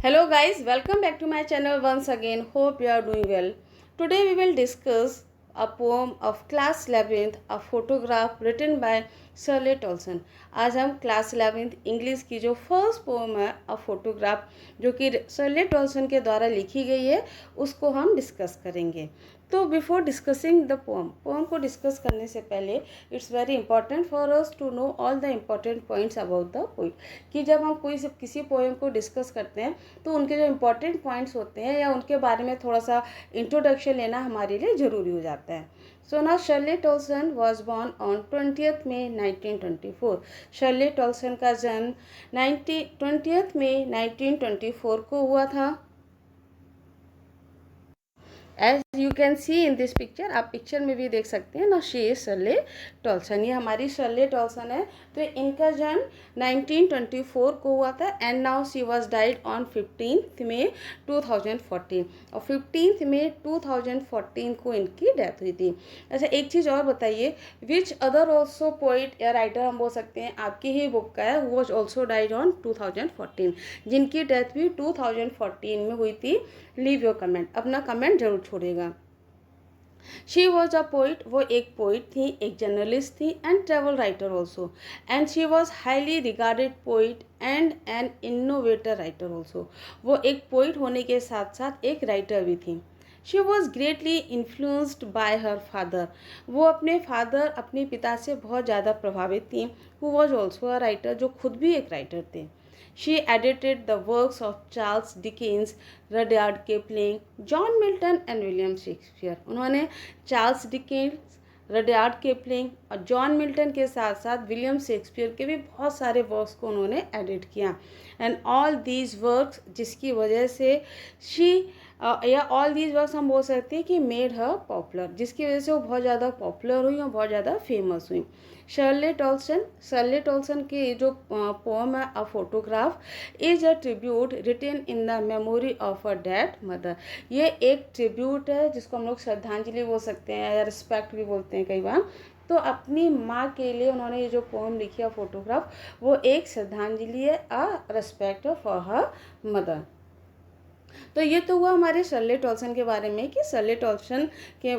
Hello guys, welcome back to my channel once again. Hope you are doing well. Today we will discuss a poem of Class 11th, a photograph written by शर्ले Toulson. आज हम class 11th English की जो first pome है a photograph जो कि शर्ले Toulson के द्वारा लिखी गई है उसको हम डिस्कस करेंगे। तो बिफोर डिस्कसिंग द पोम को डिस्कस करने से पहले it's very important for us to know all the important points about the poet कि जब हम किसी पोएम को डिस्कस करते हैं तो उनके जो इम्पोर्टेंट पॉइंट्स होते हैं या उनके बारे में थोड़ा सा इंट्रोडक्शन लेना हमारे लिए ज़रूरी हो जाता है। सो ना Shirley Toulson was born on 20th May 1924। Shirley Toulson का जन्म 20th May 1924 को हुआ था। As you can see in this picture, आप पिक्चर में भी देख सकते हैं ना, शी इज शर्ले टॉल्सन, ये हमारी शर्ले टॉल्सन है। तो इनका जन्म 1924 को हुआ था and now she was died on 15th May 2014 और 15th May 2014 को इनकी डेथ हुई थी। अच्छा एक चीज़ और बताइए, विच अदर ऑल्सो पोइट या राइटर हम बोल सकते हैं आपकी ही बुक का है who was also died on 2014, जिनकी डेथ भी 2014 में हुई थी। लीव योर कमेंट, अपना कमेंट जरूर छोड़ेगा। शी वॉज अ पोइट, वो एक पोइट थी, एक जर्नलिस्ट थी and travel writer also, and she was highly regarded poet and N innovator writer also. वो एक पोइट होने के साथ साथ एक राइटर भी थी। She was greatly influenced by her father, वो अपने पिता से बहुत ज़्यादा प्रभावित थी। Who was also a writer, जो खुद भी एक राइटर थे। She edited the works of Charles Dickens, Rudyard Kipling, John Milton and William Shakespeare। उन्होंने चार्ल्स डिकेंस, रडियार्ड किपलिंग और जॉन मिल्टन के साथ साथ विलियम शेक्सपियर के भी बहुत सारे वर्क्स को उन्होंने एडिट किया। एंड ऑल दीज वर्क्स, जिसकी वजह से या ऑल दीज वर्क्स हम बोल सकते हैं कि मेड हर पॉपुलर, जिसकी वजह से वो बहुत ज़्यादा पॉपुलर हुई और बहुत ज़्यादा फेमस हुई। शर्ले टॉल्सन की जो पोम है a photograph is a tribute written in the memory of a dead mother. ये एक ट्रिब्यूट है जिसको हम लोग श्रद्धांजलि बोल सकते हैं या रिस्पेक्ट भी बोलते हैं कई बार। तो अपनी माँ के लिए उन्होंने ये जो पोम लिखी है फोटोग्राफ, वो एक श्रद्धांजलि है, अ रिस्पेक्ट फॉर हर मदर। तो ये तो हुआ हमारे शर्ले टॉल्सन के बारे में कि शर्ले टॉल्सन के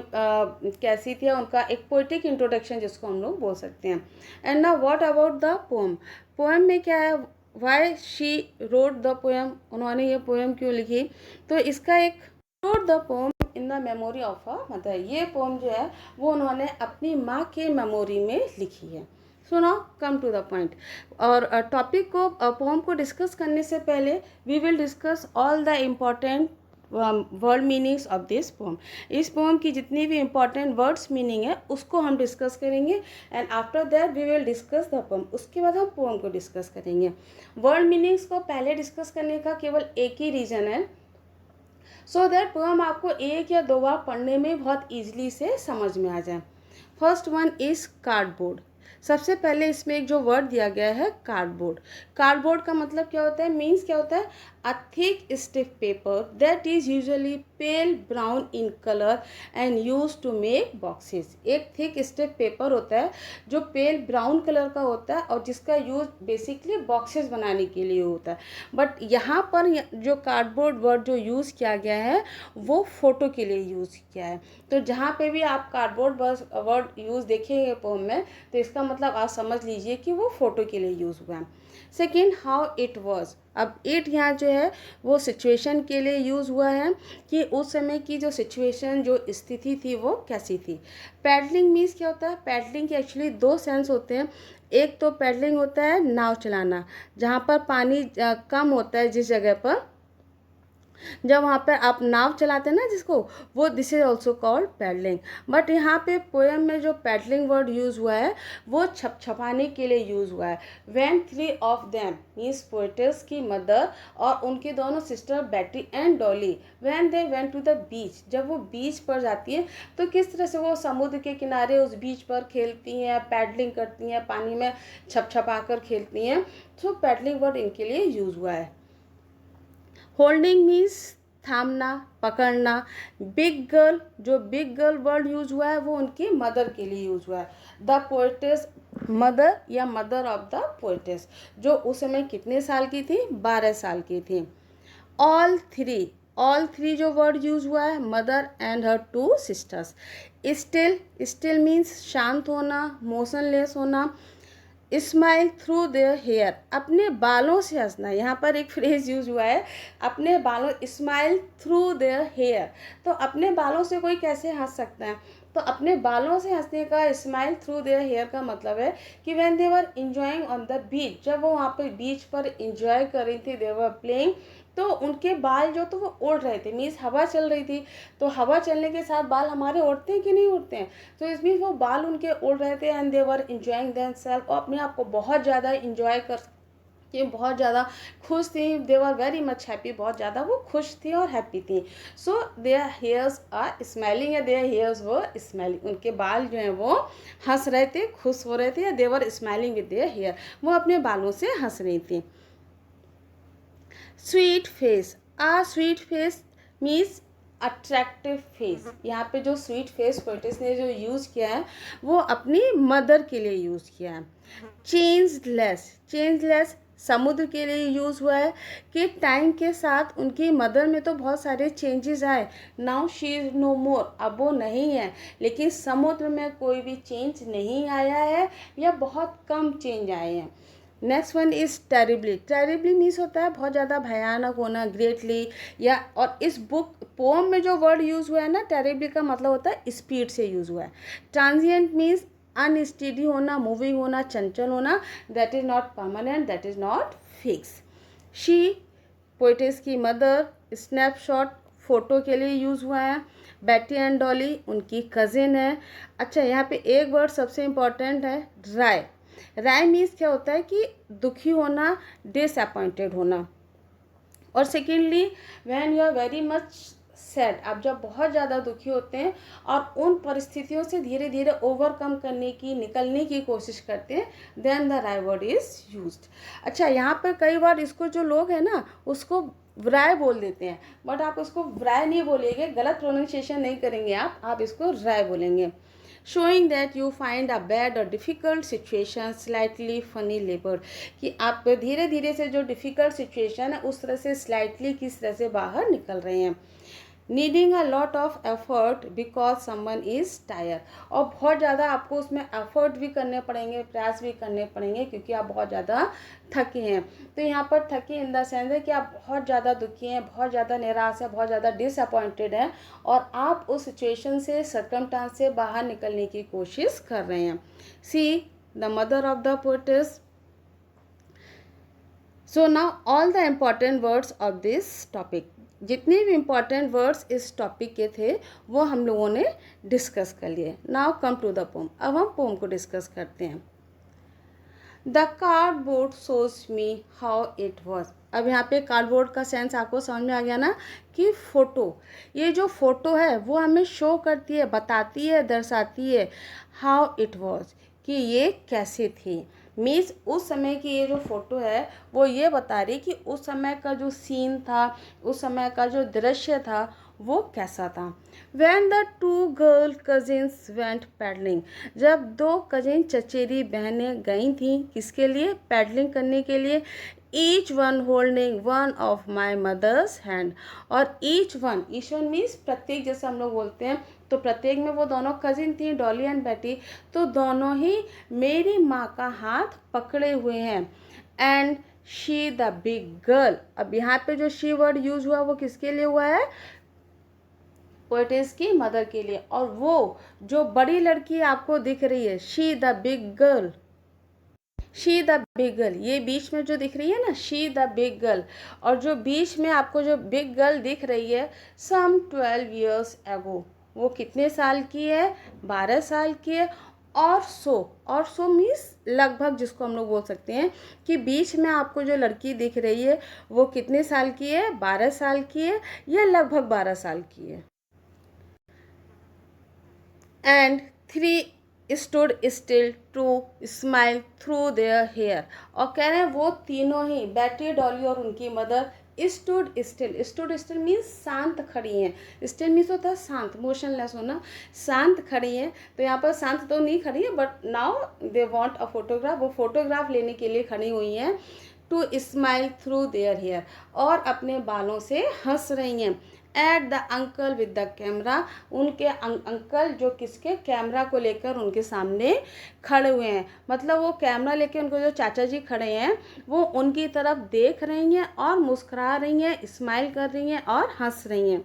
कैसी थी, उनका एक पोइटिक इंट्रोडक्शन जिसको हम लोग बोल सकते हैं। And now what about the poem में क्या है, why she road the poem, उन्होंने ये पोएम क्यों लिखी। तो इसका एक road the poem in the memory of a mother, ये पोएम जो है वो उन्होंने अपनी माँ के मेमोरी में लिखी है। So now come to the point. और टॉपिक को पोम को डिस्कस करने से पहले we will discuss all the important word meanings of this poem. इस पोम की जितनी भी इम्पॉर्टेंट वर्ड्स मीनिंग है उसको हम डिस्कस करेंगे and after that we will discuss the poem. उसके बाद हम पोम को डिस्कस करेंगे। वर्ड मीनिंग्स को पहले डिस्कस करने का केवल एक ही रीज़न है, सो दैट पोम आपको एक या दो बार पढ़ने में बहुत ईजिली से समझ में आ जाए। First one is cardboard. सबसे पहले इसमें एक जो वर्ड दिया गया है कार्डबोर्ड। कार्डबोर्ड का मतलब क्या होता है, मीन्स क्या होता है, a thick stiff paper that is usually pale brown in colour and use to make boxes. एक थिक स्टिफ पेपर होता है जो पेल ब्राउन कलर का होता है और जिसका यूज बेसिकली बॉक्सेस बनाने के लिए होता है। बट यहाँ पर जो कार्डबोर्ड वर्ड जो यूज़ किया गया है वो फोटो के लिए यूज़ किया है। तो जहाँ पे भी आप कार्डबोर्ड वर्ड यूज़ देखेंगे पोम में तो इसका मतलब आप समझ लीजिए कि वो फोटो के लिए यूज़ हुआ है। Second, how it was. अब इट यहाँ जो है वो सिचुएशन के लिए यूज़ हुआ है कि उस समय की जो सिचुएशन जो स्थिति थी वो कैसी थी। पैडलिंग मीन्स क्या होता है, पैडलिंग के एक्चुअली दो सेंस होते हैं। एक तो पैडलिंग होता है नाव चलाना, जहाँ पर पानी कम होता है जिस जगह पर, जब वहाँ पे आप नाव चलाते हैं ना जिसको, वो this is also called paddling. But यहाँ पे पोएम में जो पैडलिंग वर्ड यूज़ हुआ है वो छपाने के लिए यूज़ हुआ है। When three of them means poets की मदर और उनकी दोनों sister Betty and Dolly, when they went to the beach, जब वो बीच पर जाती है तो किस तरह से वो समुद्र के किनारे उस बीच पर खेलती हैं, पैडलिंग करती हैं, पानी में छपा कर खेलती हैं। तो पैडलिंग वर्ड इनके लिए यूज़ हुआ है। होल्डिंग मीन्स थामना, पकड़ना। बिग गर्ल, जो बिग गर्ल वर्ड यूज हुआ है वो उनकी मदर के लिए यूज हुआ है। द पोएटेस मदर या मदर ऑफ द पोएटेस, जो उस समय कितने साल की थी, 12 साल की थी। ऑल थ्री जो वर्ड यूज हुआ है, mother and her two sisters. Still means शांत होना, मोशनलेस होना। स्माइल थ्रू देयर हेयर, अपने बालों से हंसना। यहाँ पर एक फ्रेज यूज हुआ है, अपने बालों, स्माइल थ्रू देयर हेयर। तो अपने बालों से कोई कैसे हंस सकता है? तो अपने बालों से हंसने का, स्माइल थ्रू देयर हेयर का मतलब है कि when they were enjoying on the beach, जब वो वहाँ पर बीच पर इंजॉय कर रही थी, दे वर प्लेइंग, तो उनके बाल जो तो वो उड़ रहे थे, मीन्स हवा चल रही थी। तो हवा चलने के साथ बाल हमारे उड़ते हैं कि नहीं उड़ते हैं? तो इस मीन्स वो बाल उनके उड़ रहे थे and they were enjoying themselves, और अपने आप को बहुत ज़्यादा इंजॉय कर, ये बहुत ज़्यादा खुश थी। They were very much happy, बहुत ज़्यादा वो खुश थी और हैप्पी थी। So their hairs are smiling, या देयर हेयर्स वर स्माइलिंग, उनके बाल जो हैं वो हंस रहे थे, खुश हो रहे थे, या दे वर स्माइलिंग विद देयर हेयर, वो अपने बालों से हंस रही थी। Sweet face, sweet face means attractive face. यहाँ पे जो स्वीट फेस पोएटिस ने जो यूज़ किया है वो अपनी मदर के लिए यूज़ किया है। चेंजलेस समुद्र के लिए यूज़ हुआ है कि टाइम के साथ उनकी मदर में तो बहुत सारे चेंजेस आए, नाउ शी इज़ नो मोर, अब वो नहीं है, लेकिन समुद्र में कोई भी चेंज नहीं आया है या बहुत कम चेंज आए हैं। Next one is terribly means होता है बहुत ज़्यादा भयानक होना, ग्रेटली, या, और इस बुक पोम में जो वर्ड यूज़ हुआ है ना टेरिबली का मतलब होता है स्पीड से यूज़ हुआ है। ट्रांजिएंट मीन्स अनस्टेडी होना, मूविंग होना, चंचल होना, that is not permanent, that is not fix. She poet's की मदर, स्नैपशॉट फ़ोटो के लिए यूज़ हुआ है। बेटी एंड डॉली उनकी कज़िन है। अच्छा, यहाँ पे एक वर्ड सबसे इम्पॉर्टेंट है, राय मीन्स क्या होता है कि दुखी होना, डिसअपॉइंटेड होना। और secondly when you are very much sad, आप जब बहुत ज़्यादा दुखी होते हैं और उन परिस्थितियों से धीरे धीरे ओवरकम करने की, निकलने की कोशिश करते हैं, then the wry word is used. अच्छा, यहाँ पर कई बार इसको जो लोग हैं ना उसको राय बोल देते हैं, बट आप उसको राय नहीं बोलिएगा, गलत प्रोनाउंसिएशन नहीं करेंगे आप इसको राय बोलेंगे। Showing that you find a bad और डिफ़िकल्ट सिचुएशन स्लाइटली फनी लेबर, कि आप धीरे धीरे से जो डिफ़िकल्ट सिचुएशन है उस तरह से स्लाइटली किस तरह से बाहर निकल रहे हैं। Needing a lot of effort because someone is tired, और बहुत ज़्यादा आपको उसमें एफर्ट भी करने पड़ेंगे, प्रयास भी करने पड़ेंगे क्योंकि आप बहुत ज़्यादा थके हैं। तो यहाँ पर थके इन द सेंस है कि आप बहुत ज़्यादा दुखी हैं, बहुत ज़्यादा निराश है, बहुत ज़्यादा डिसअपॉइंटेड हैं, और आप उस सिचुएशन से, सर्कमस्टांस से बाहर निकलने की कोशिश कर रहे हैं। See the mother of the poet's. So now all the important words of this topic, जितने भी इम्पॉर्टेंट वर्ड्स इस टॉपिक के थे वो हम लोगों ने डिस्कस कर लिए। Now come to the poem, अब हम पोम को डिस्कस करते हैं। The cardboard shows me how it was. अब यहाँ पे कार्डबोर्ड का सेंस आपको समझ में आ गया ना, कि फ़ोटो, ये जो फ़ोटो है वो हमें शो करती है, बताती है, दर्शाती है हाउ इट वॉज, कि ये कैसे थी। मीन्स उस समय की ये जो फ़ोटो है वो ये बता रही कि उस समय का जो सीन था, उस समय का जो दृश्य था वो कैसा था। When the two girl cousins went paddling, जब दो कजिन चचेरी बहनें गई थीं किसके लिए, पैडलिंग करने के लिए, each one holding one of my mother's hand, और ईच वन मीन्स प्रत्येक, जैसे हम लोग बोलते हैं, तो प्रत्येक में वो दोनों कजिन थी, डॉली एंड बेटी, तो दोनों ही मेरी माँ का हाथ पकड़े हुए हैं। And she the big girl, अब यहाँ पे जो शी वर्ड यूज हुआ वो किसके लिए हुआ है, पोएटिस की मदर के लिए। और वो जो बड़ी लड़की आपको दिख रही है, she the big girl, she the big girl, ये बीच में जो दिख रही है ना, शी द बिग गर्ल, और जो बीच में आपको जो बिग गर्ल दिख रही है, सम 12 years ago, वो कितने साल की है, 12 साल की है। और सो मीन्स लगभग, जिसको हम लोग बोल सकते हैं कि बीच में आपको जो लड़की दिख रही है वो कितने साल की है, 12 साल की है या लगभग 12 साल की है। And 3 stood still to smile through their hair, और कह रहे हैं वो तीनों ही, बेटी, डॉली और उनकी मदर, stood still मीन्स शांत खड़ी हैं। still मीन्स होता है शांत, मोशनलेस होना, शांत खड़ी हैं। तो यहाँ पर शांत तो नहीं खड़ी है, but now they want a photograph, वो फोटोग्राफ लेने के लिए खड़ी हुई हैं। To smile through their hair, और अपने बालों से हंस रही हैं। At the uncle with the camera, उनके अंकल जो किसके कैमरा को लेकर उनके सामने खड़े हुए हैं, मतलब वो कैमरा लेके उनको जो चाचा जी खड़े हैं वो उनकी तरफ देख रही हैं और मुस्कुरा रही हैं, स्माइल कर रही हैं और हंस रही हैं।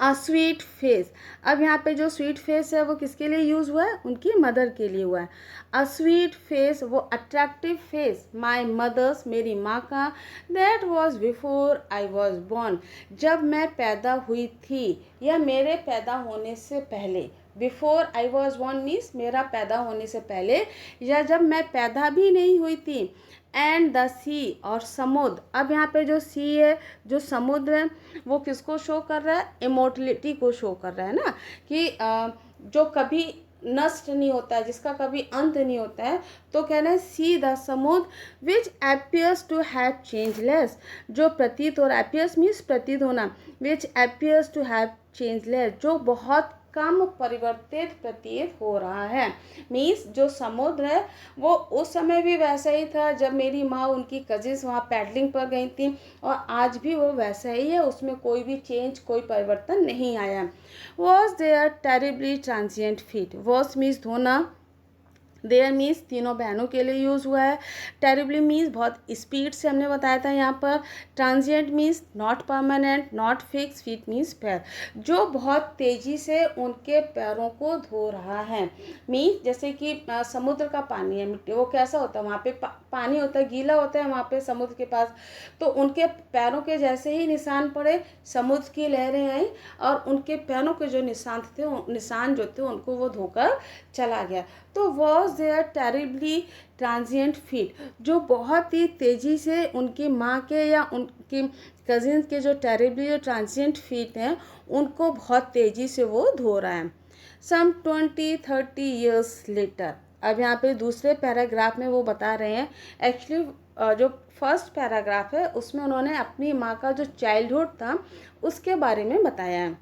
अ स्वीट फेस, अब यहाँ पे जो स्वीट फेस है वो किसके लिए यूज़ हुआ है, उनकी मदर के लिए हुआ है। अ स्वीट फेस, वो अट्रैक्टिव फेस माई मदर्स, मेरी माँ का, that was before I was born, जब मैं पैदा हुई थी या मेरे पैदा होने से पहले। Before I was born means मेरा पैदा होने से पहले या जब मैं पैदा भी नहीं हुई थी। एंड द सी, और समुद्र, अब यहाँ पे जो सी है, जो समुद्र है, वो किसको शो कर रहा है, इमोर्टलिटी को शो कर रहा है ना, कि जो कभी नष्ट नहीं होता है, जिसका कभी अंत नहीं होता है। तो कहना है सी द समुद्र विच एपियर्स टू हैव चेंजलेस, जो प्रतीत हो रहा है, एपियर्स मीन्स प्रतीत होना, विच एपियर्स टू हैव चेंजलेस, जो बहुत कम परिवर्तित प्रतीत हो रहा है। मीन्स जो समुद्र है वो उस समय भी वैसा ही था जब मेरी माँ उनकी कजिन्स वहाँ पैडलिंग पर गई थी, और आज भी वो वैसा ही है, उसमें कोई भी चेंज, कोई परिवर्तन नहीं आया। Washed their terribly transient feet, washed means धोना, देयर मीन्स तीनों बहनों के लिए यूज़ हुआ है। टेरिबली मीन्स बहुत स्पीड से, हमने बताया था यहाँ पर। Transient means not permanent, not fix, feet means पैर, जो बहुत तेज़ी से उनके पैरों को धो रहा है। मीन्स जैसे कि समुद्र का पानी है, मिट्टी, वो कैसा होता है, वहाँ पे पानी होता है, गीला होता है वहाँ पे समुद्र के पास, तो उनके पैरों के जैसे ही निशान पड़े, समुद्र की लहरें आई और उनके पैरों के जो निशान जो थे उनको वो धोकर चला गया। तो washed their terribly transient feet, जो बहुत ही तेज़ी से उनकी माँ के या उनकी कजिन्स के जो टेरिबली जो ट्रांजिएंट फीट हैं उनको बहुत तेज़ी से वो धो रहा है। सम 20-30 ईयर्स लेटर, अब यहाँ पे दूसरे पैराग्राफ में वो बता रहे हैं, एक्चुअली जो फर्स्ट पैराग्राफ है उसमें उन्होंने अपनी माँ का जो चाइल्डहुड था उसके बारे में बताया है।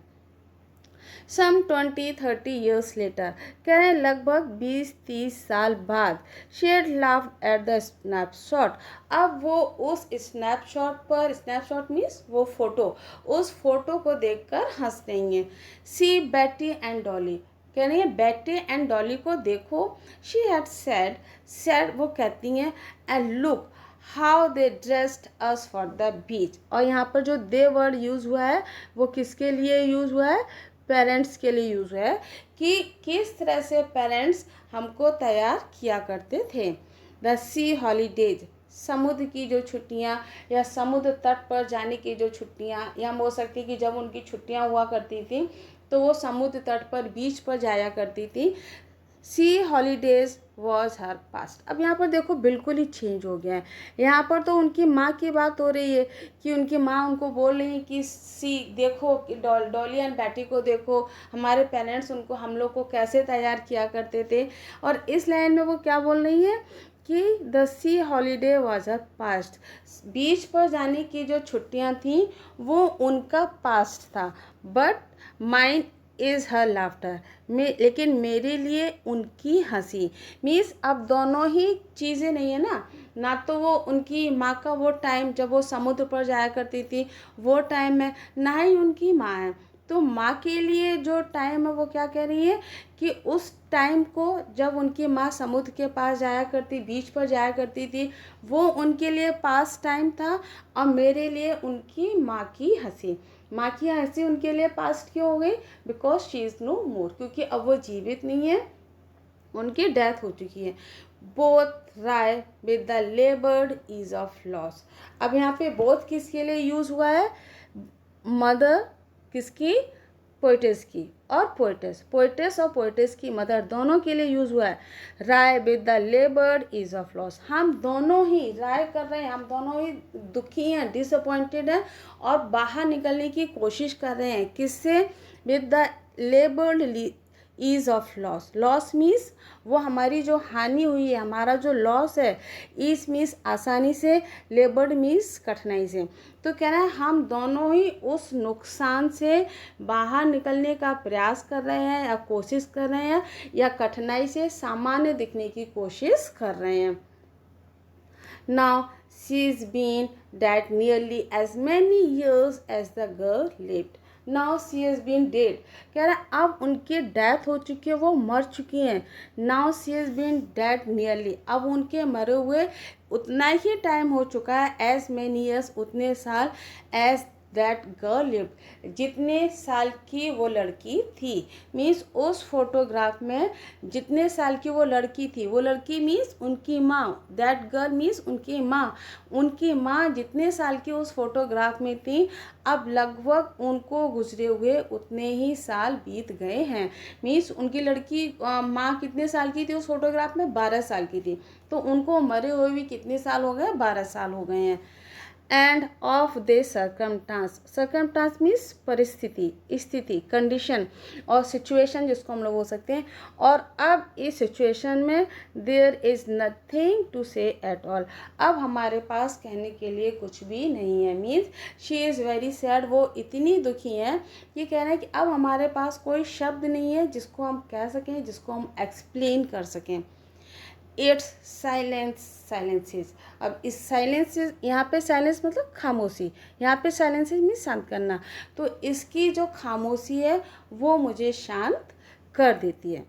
सम 20-30 ईयर्स लेटर, कह रहे हैं लगभग 20-30 साल बाद, she had laughed at the snapshot, अब वो उस स्नैपशॉट पर, स्नैपशॉट मीन्स वो फोटो, उस फोटो को देखकर हंस रही हैं। सी बेटी एंड डॉली, कह रही है बेटी एंड डॉली को देखो। शी हैड सैड वो कहती हैं, and look how they dressed us for the beach, और यहाँ पर जो दे वर्ड यूज़ हुआ है वो किसके लिए यूज़ हुआ है, पेरेंट्स के लिए यूज़ है, कि किस तरह से पेरेंट्स हमको तैयार किया करते थे। द सी हॉलीडेज, समुद्र की जो छुट्टियाँ या समुद्र तट पर जाने की जो छुट्टियाँ, या हो सकती कि जब उनकी छुट्टियाँ हुआ करती थी तो वो समुद्र तट पर, बीच पर जाया करती थी। सी हॉलीडेज वॉज हर पास्ट, अब यहाँ पर देखो बिल्कुल ही चेंज हो गया है। यहाँ पर तो उनकी माँ की बात हो रही है कि उनकी माँ उनको बोल रही है कि सी देखो, डॉली एंड बैटी को देखो, हमारे पेरेंट्स उनको, हम लोग को कैसे तैयार किया करते थे। और इस लाइन में वो क्या बोल रही है कि the sea holiday was her past, beach पर जाने की जो छुट्टियाँ थीं वो उनका पास्ट था। But mine is her laughter, लेकिन मेरे लिए उनकी हंसी। मीन्स अब दोनों ही चीज़ें नहीं है ना तो वो उनकी माँ का वो टाइम जब वो समुद्र पर जाया करती थी वो टाइम है, ना ही उनकी माँ है। तो माँ के लिए जो टाइम है वो क्या कह रही है कि उस टाइम को जब उनकी माँ समुद्र के पास जाया करती, बीच पर जाया करती थी, वो उनके लिए पास टाइम था, और मेरे लिए उनकी माँ की हंसी, माँ की हंसी उनके लिए पास्ट क्यों हो गई, बिकॉज शी इज़ नो मोर, क्योंकि अब वो जीवित नहीं है, उनकी डेथ हो चुकी है। Both wry with the laboured ease of loss, अब यहाँ पे बोथ किसके लिए यूज़ हुआ है, मदर किसकी, पोइटेस की, और पोइटेस और पोइटेस की मदर दोनों के लिए यूज़ हुआ है। Wry with the laboured is of loss, हम दोनों ही राय कर रहे हैं, हम दोनों ही दुखी हैं, डिसअपॉइंटेड हैं, और बाहर निकलने की कोशिश कर रहे हैं, किससे, with the laboured ease of loss, loss means वो हमारी जो हानि हुई है, हमारा जो लॉस है, ईज मीन्स आसानी से, लेबर्ड मीन्स कठिनाई से। तो कह रहा है हम दोनों ही उस नुकसान से बाहर निकलने का प्रयास कर रहे हैं, या कोशिश कर रहे हैं, या कठिनाई से सामान्य दिखने की कोशिश कर रहे हैं। Now she is been dead nearly as many years as the girl lived. Now she has been dead, कह रहा है अब उनकी डेथ हो चुकी है, वो मर चुकी हैं। Now she has been dead nearly, अब उनके मरे हुए उतना ही टाइम हो चुका है, एज मैनी ईयर्स, उतने साल, एज दैट गर्ल लिव्ड, जितने साल की वो लड़की थी। मीन्स उस फोटोग्राफ में जितने साल की वो लड़की थी, वो लड़की मीन्स उनकी माँ, दैट गर्ल मीन्स उनकी माँ जितने साल की उस फोटोग्राफ में थी, अब लगभग उनको गुजरे हुए उतने ही साल बीत गए हैं। मीन्स उनकी लड़की माँ कितने साल की थी उस फोटोग्राफ में, 12 साल की थी, तो उनको मरे हुए भी कितने साल हो गए, 12 साल हो गए हैं। एंड ऑफ दे सर्कमटांस मीन्स परिस्थिति, स्थिति, कंडीशन और सिचुएशन जिसको हम लोग बोल सकते हैं। और अब इस सिचुएशन में देयर इज़ नथिंग टू से एट ऑल, अब हमारे पास कहने के लिए कुछ भी नहीं है। Means she is very sad, वो इतनी दुखी हैं कि कह रहे हैं कि अब हमारे पास कोई शब्द नहीं है जिसको हम कह सकें, जिसको हम एक्सप्लेन कर सकें। इट्स साइलेंसेस, अब इस साइलेंसेस, यहाँ पे साइलेंस मतलब खामोशी, यहाँ पे साइलेंसेस मीन्स शांत करना, तो इसकी जो खामोशी है वो मुझे शांत कर देती है।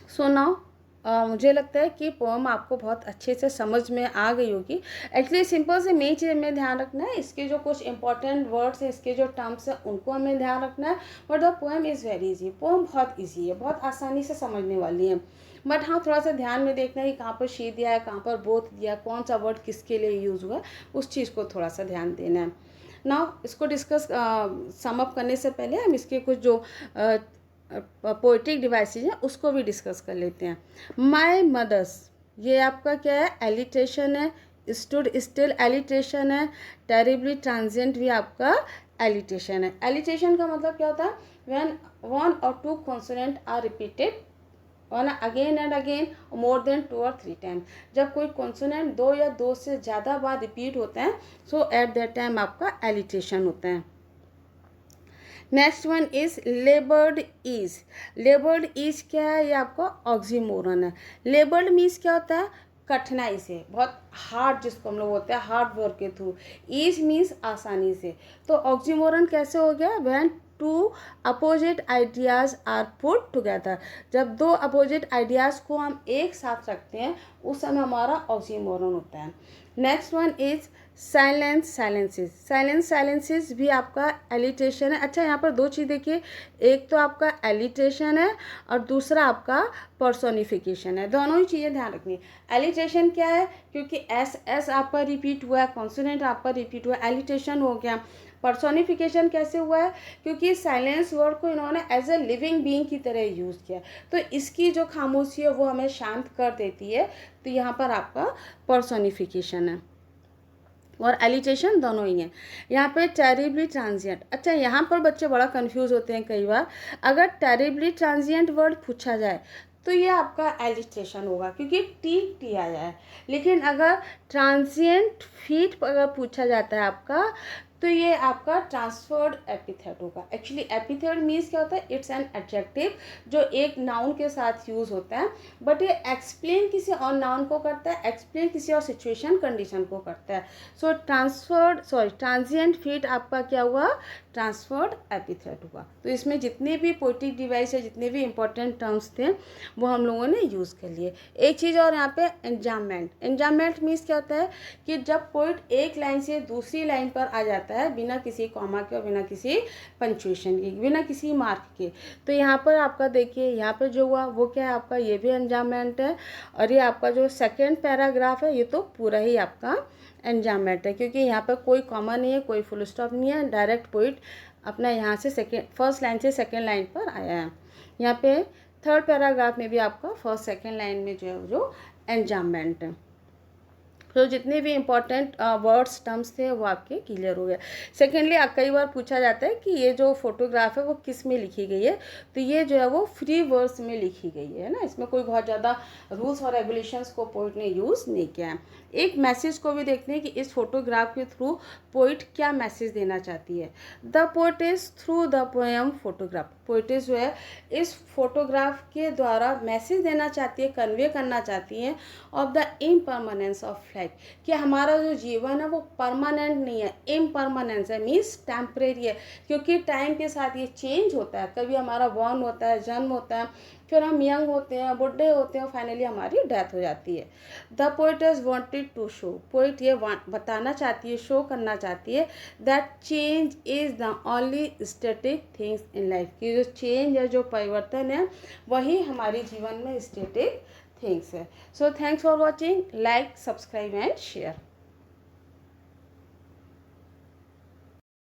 सो नाउ मुझे लगता है कि पोएम आपको बहुत अच्छे से समझ में आ गई होगी। एक्चुअली सिंपल से मेन चीज़ हमें ध्यान रखना है, इसके जो कुछ इंपॉर्टेंट वर्ड्स हैं, इसके जो टर्म्स हैं, उनको हमें ध्यान रखना है। But the poem is very easy, poem बहुत इजी है, बहुत आसानी से समझने वाली है। बट हाँ, थोड़ा सा ध्यान में देखना है कि कहाँ पर शी दिया है, कहाँ पर बोथ दिया, कौन सा वर्ड किसके लिए यूज़ हुआ, उस चीज़ को थोड़ा सा ध्यान देना है। नाउ इसको डिस्कस सम अप करने से पहले हम इसके कुछ जो पोएटिक डिवाइसेज हैं उसको भी डिस्कस कर लेते हैं। माई मदर्स, ये आपका क्या है, एलिट्रेशन है। स्टूड स्टिल एलिट्रेशन है। टेरिबली ट्रांजिएंट भी आपका एलिट्रेशन है। एलिट्रेशन का मतलब क्या होता है, व्हेन वन और two consonant are repeated on again and again more than 2 और 3 टाइम, जब कोई कॉन्सोनेंट 2 या 2 से ज़्यादा बार रिपीट होते हैं, सो एट दैट टाइम आपका एलिट्रेशन होता है। Next one is लेबर्ड is. लेबर्ड is क्या है, ये आपका ऑक्सीमोरन है। लेबर्ड मीन्स क्या होता है, कठिनाई से, बहुत हार्ड, जिसको हम लोग बोलते हैं हार्ड वर्क के थ्रू। इज मीन्स आसानी से, तो ऑक्सीमोरन कैसे हो गया, when two opposite ideas are put together, जब दो अपोजिट आइडियाज़ को हम एक साथ रखते हैं उस समय हमारा ऑक्सीमोरन होता है। नेक्स्ट वन इज साइलेंसेस भी आपका एलिट्रेशन है। अच्छा, यहाँ पर दो चीज़ देखिए, एक तो आपका एलिट्रेशन है और दूसरा आपका पर्सोनिफिकेशन है, दोनों ही चीज़ें ध्यान रखनी है। एलिट्रेशन क्या है, क्योंकि एस आपका रिपीट हुआ है, कॉन्सोनेंट आपका रिपीट हुआ है, एलिट्रेशन हो गया। पर्सोनिफिकेशन कैसे हुआ है, क्योंकि साइलेंस वर्ड को इन्होंने एज ए लिविंग बीइंग की तरह यूज़ किया, तो इसकी जो खामोशी है वो हमें शांत कर देती है, तो यहाँ पर आपका पर्सोनिफिकेशन है और एलिट्रेशन दोनों ही हैं। यहाँ पे टेरिबली ट्रांजिएंट, अच्छा यहाँ पर बच्चे बड़ा कंफ्यूज होते हैं कई बार, अगर टेरिबली ट्रांजिएंट वर्ड पूछा जाए तो ये आपका एलिट्रेशन होगा क्योंकि टी आया है, लेकिन अगर ट्रांजिएंट फीट अगर पूछा जाता है आपका तो ये आपका ट्रांसफर्ड एपिथेट होगा। एक्चुअली एपिथेट मीन्स क्या होता है, इट्स एन एडजेक्टिव जो एक नाउन के साथ यूज़ होता है, बट ये एक्सप्लेन किसी और नाउन को करता है, एक्सप्लेन किसी और सिचुएशन कंडीशन को करता है। सो ट्रांजिएंट फीट आपका क्या हुआ, ट्रांसफर्ड एपिथेट हुआ। तो इसमें जितने भी पोएटिक डिवाइस है, जितने भी इंपॉर्टेंट टर्म्स थे वो हम लोगों ने यूज़ कर लिए। एक चीज़ और यहाँ पे एंजाममेंट मीन्स क्या होता है कि जब पोइट एक लाइन से दूसरी लाइन पर आ जाता है बिना किसी कॉमा के और बिना किसी पंक्चुएशन के, बिना किसी मार्क के, तो यहाँ पर आपका देखिए यहाँ पर जो हुआ वो क्या है आपका, ये भी एंजाममेंट है। और ये आपका जो सेकेंड पैराग्राफ है ये तो पूरा ही आपका एंजाममेंट है, क्योंकि यहाँ पर कोई कॉमा नहीं है, कोई फुल स्टॉप नहीं है, डायरेक्ट पोइट अपना यहाँ से फर्स्ट लाइन से सेकेंड लाइन पर आया है। यहाँ पे थर्ड पैराग्राफ में भी आपका फर्स्ट सेकेंड लाइन में जो है जो एंजाममेंट है। तो जितने भी इंपॉर्टेंट वर्ड्स टर्म्स थे वो आपके क्लियर हो गए। सेकेंडली कई बार पूछा जाता है कि ये जो फोटोग्राफ है वो किस में लिखी गई है, तो ये जो है वो फ्री वर्ड्स में लिखी गई है ना, इसमें कोई बहुत ज़्यादा रूल्स और रेगुलेशंस को पोइट ने यूज़ नहीं किया है। एक मैसेज को भी देखते हैं कि इस फोटोग्राफ के थ्रू पोइट क्या मैसेज देना चाहती है। The poet is through the poem photograph, poetess जो है इस फोटोग्राफ के द्वारा मैसेज देना चाहती है, कन्वे करना चाहती है of the impermanence of life, कि हमारा जो जीवन है वो परमानेंट नहीं है, इम्परमानेंस है, मीन्स टेम्परेरी है, क्योंकि टाइम के साथ ये चेंज होता है। कभी हमारा बॉर्न होता है, जन्म होता है, फिर हम यंग होते हैं, बुढ़े होते हैं, फाइनली हमारी डेथ हो जाती है। The poet is wanted to show, poet ये बताना चाहती है, शो करना चाहती है that change is the only static things in life, की जो चेंज है, जो परिवर्तन है, वही हमारे जीवन में स्टैटिक थिंग्स है। So thanks for watching, like, subscribe and share.